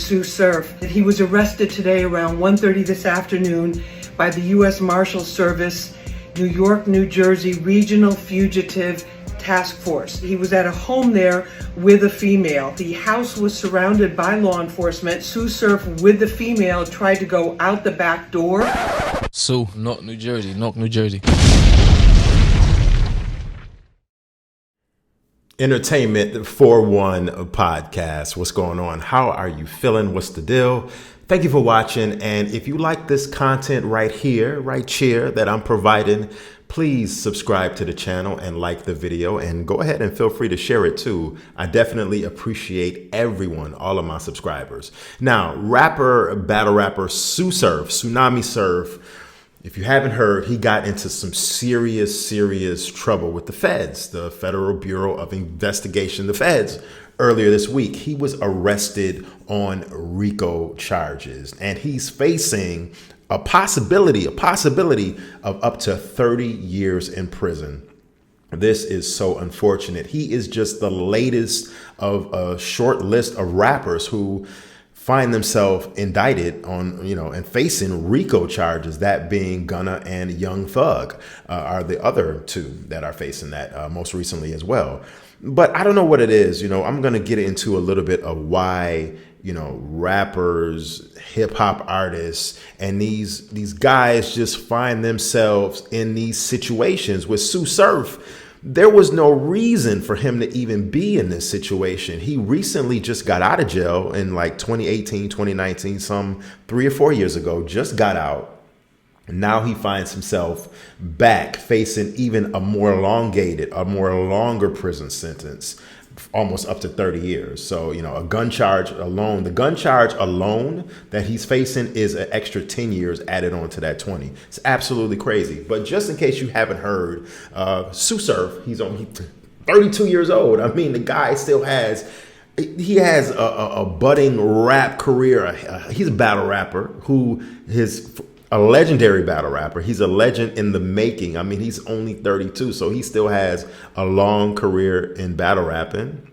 Tsu Surf. He was arrested today around 1:30 this afternoon by the U.S. Marshals Service, New York, New Jersey Regional Fugitive Task Force. He was at a home there with a female. The house was surrounded by law enforcement. Tsu Surf with the female tried to go out the back door. Tsu, Newark, New Jersey, Newark, New Jersey. Entertainment 41 podcast. What's going on? How are you feeling? What's the deal? Thank you for watching. And if you like this content right here that I'm providing, please subscribe to the channel and like the video, and go ahead and feel free to share it too. I definitely appreciate everyone, all of my subscribers. Now, battle rapper Tsu Surf, Tsunami Surf. If you haven't heard, he got into some serious trouble with the feds, the Federal Bureau of Investigation, the feds, earlier this week. He was arrested on RICO charges, and he's facing a possibility of up to 30 years in prison. This is so unfortunate. He is just the latest of a short list of rappers who find themselves indicted on, and facing RICO charges, that being Gunna and Young Thug are the other two that are facing that most recently as well. But I don't know what it is. I'm going to get into a little bit of why, rappers, hip hop artists, and these guys just find themselves in these situations. With Tsu Surf, there was no reason for him to even be in this situation. He recently just got out of jail in like 2018, 2019, some 3 or 4 years ago, just got out. Now he finds himself back facing even a more longer prison sentence, almost up to 30 years. So, the gun charge alone that he's facing is an extra 10 years added on to that 20. It's absolutely crazy. But just in case you haven't heard, Tsu Surf, he's 32 years old. I mean, the guy still has a budding rap career. He's a battle rapper a legendary battle rapper. He's a legend in the making. I mean, he's only 32, so he still has a long career in battle rapping.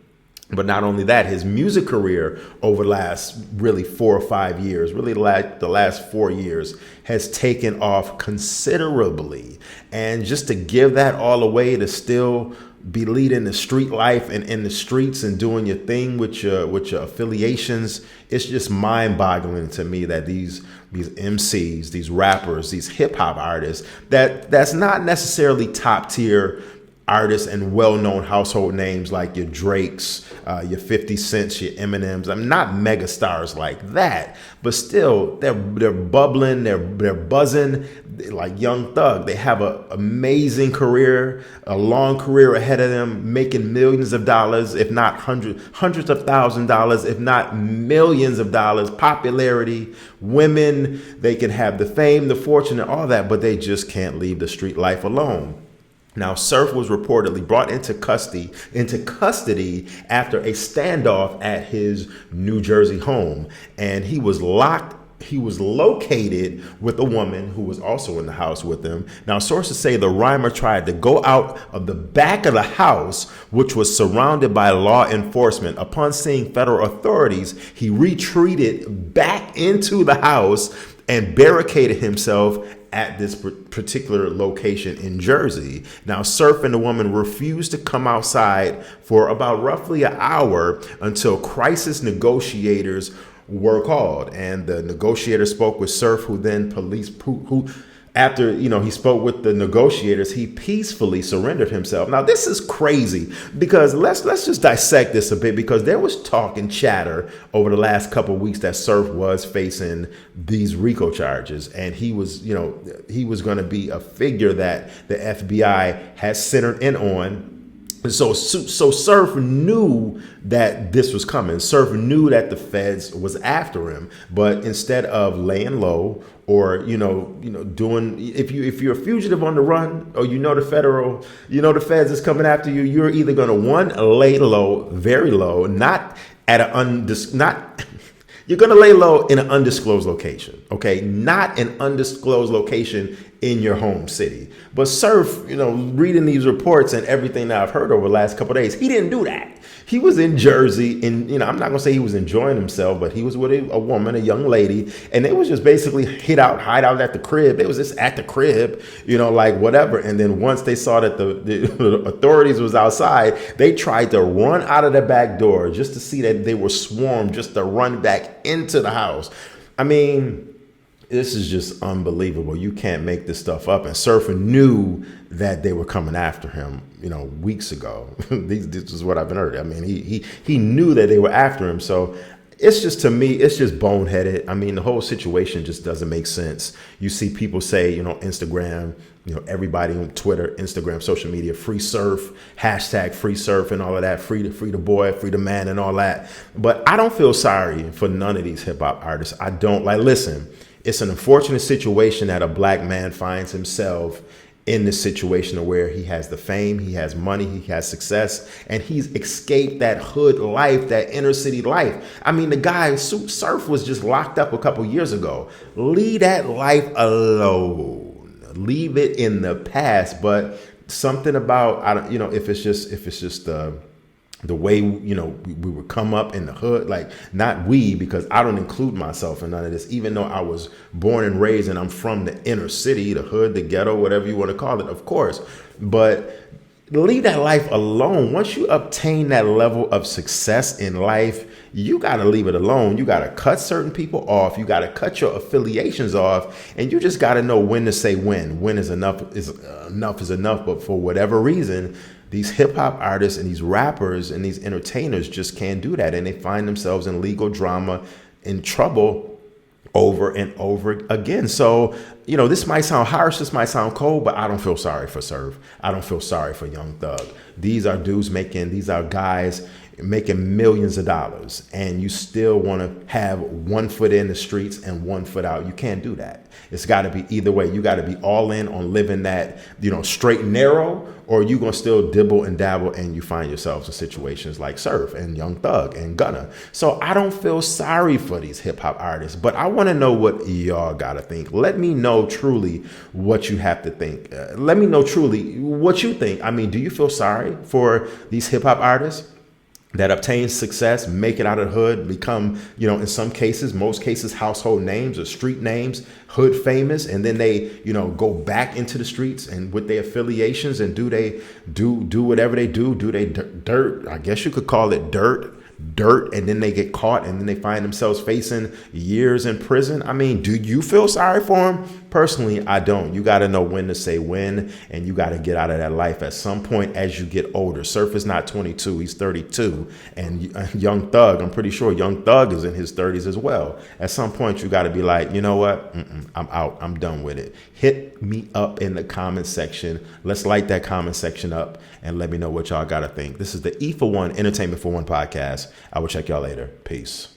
But not only that, his music career over the last really 4 or 5 years, really like the last 4 years, has taken off considerably. And just to give that all away, to still be leading the street life and in the streets and doing your thing with your affiliations, it's just mind-boggling to me that these MCs, these rappers, these hip-hop artists, that's not necessarily top-tier artists and well-known household names like your Drakes, your 50 Cents, your Eminems. I'm not mega stars like that, but still they're bubbling, they're buzzing like Young Thug. They have an amazing career, a long career ahead of them, making millions of dollars, if not hundreds of thousands of dollars, if not millions of dollars, popularity, women. They can have the fame, the fortune, and all that, but they just can't leave the street life alone. Now, Surf was reportedly brought into custody after a standoff at his New Jersey home, and he was located with a woman who was also in the house with him. Now, sources say the rhymer tried to go out of the back of the house, which was surrounded by law enforcement. Upon seeing federal authorities, he retreated back into the house and barricaded himself at this particular location in Jersey. Now, Surf and the woman refused to come outside for about roughly an hour until crisis negotiators were called. And the negotiator spoke with Surf, after he spoke with the negotiators, he peacefully surrendered himself. Now, this is crazy because let's just dissect this a bit, because there was talk and chatter over the last couple of weeks that Surf was facing these RICO charges, and he was going to be a figure that the FBI has centered in on. So Surf knew that this was coming. Surf knew that the feds was after him, but instead of laying low or doing, if you're a fugitive on the run, or the feds is coming after you, you're either going to lay low, very low, you're going to lay low in an undisclosed location. Okay, not an undisclosed location in your home city. But Surf, reading these reports and everything that I've heard over the last couple of days, he didn't do that. He was in Jersey, and I'm not gonna say he was enjoying himself, but he was with a woman, a young lady, and they was just basically hide out at the crib. They was just at the crib, like whatever. And then once they saw that the authorities was outside, they tried to run out of the back door just to see that they were swarmed, just to run back into the house. I mean, this is just unbelievable. You can't make this stuff up. And Surfer knew that they were coming after him, weeks ago. This is what I've been heard. I mean, he knew that they were after him. So it's just, to me, it's just boneheaded. I mean, the whole situation just doesn't make sense. You see people say, Instagram, everybody on Twitter, Instagram, social media, free surf, hashtag free surf and all of that, free the boy, free the man and all that. But I don't feel sorry for none of these hip hop artists. I don't. Listen, it's an unfortunate situation that a black man finds himself in this situation where he has the fame, he has money, he has success, and he's escaped that hood life, that inner city life. I mean, the guy, Tsu Surf, was just locked up a couple years ago. Leave that life alone. Leave it in the past. But something about, if it's just the way, we would come up in the hood, not we, because I don't include myself in none of this, even though I was born and raised and I'm from the inner city, the hood, the ghetto, whatever you want to call it, of course. But leave that life alone. Once you obtain that level of success in life, you got to leave it alone. You got to cut certain people off. You got to cut your affiliations off. And you just got to know when to say when. When is enough is enough. But for whatever reason, these hip hop artists and these rappers and these entertainers just can't do that. And they find themselves in legal drama, in trouble over and over again. So, this might sound harsh, this might sound cold, but I don't feel sorry for Surf. I don't feel sorry for Young Thug. These are guys making millions of dollars, and you still want to have one foot in the streets and one foot out. You can't do that. It's got to be either way. You got to be all in on living that, straight and narrow, or you going to still dibble and dabble, and you find yourselves in situations like Surf and Young Thug and Gunna. So I don't feel sorry for these hip hop artists, but I want to know what y'all got to think. Let me know truly what you have to think. Let me know truly what you think. I mean, do you feel sorry for these hip hop artists that obtain success, make it out of the hood, become, in some cases, most cases, household names or street names, hood famous, and then they, go back into the streets and with their affiliations, and do whatever they do? Do they dirt? I guess you could call it dirt, and then they get caught, and then they find themselves facing years in prison. I mean, do you feel sorry for them? Personally, I don't. You got to know when to say when, and you got to get out of that life at some point as you get older. Surf is not 22, he's 32. And Young Thug, I'm pretty sure Young Thug is in his 30s as well. At some point, you got to be like, you know what? I'm out. I'm done with it. Hit me up in the comment section. Let's light that comment section up and let me know what y'all got to think. This is the E for One, Entertainment for One podcast. I will check y'all later. Peace.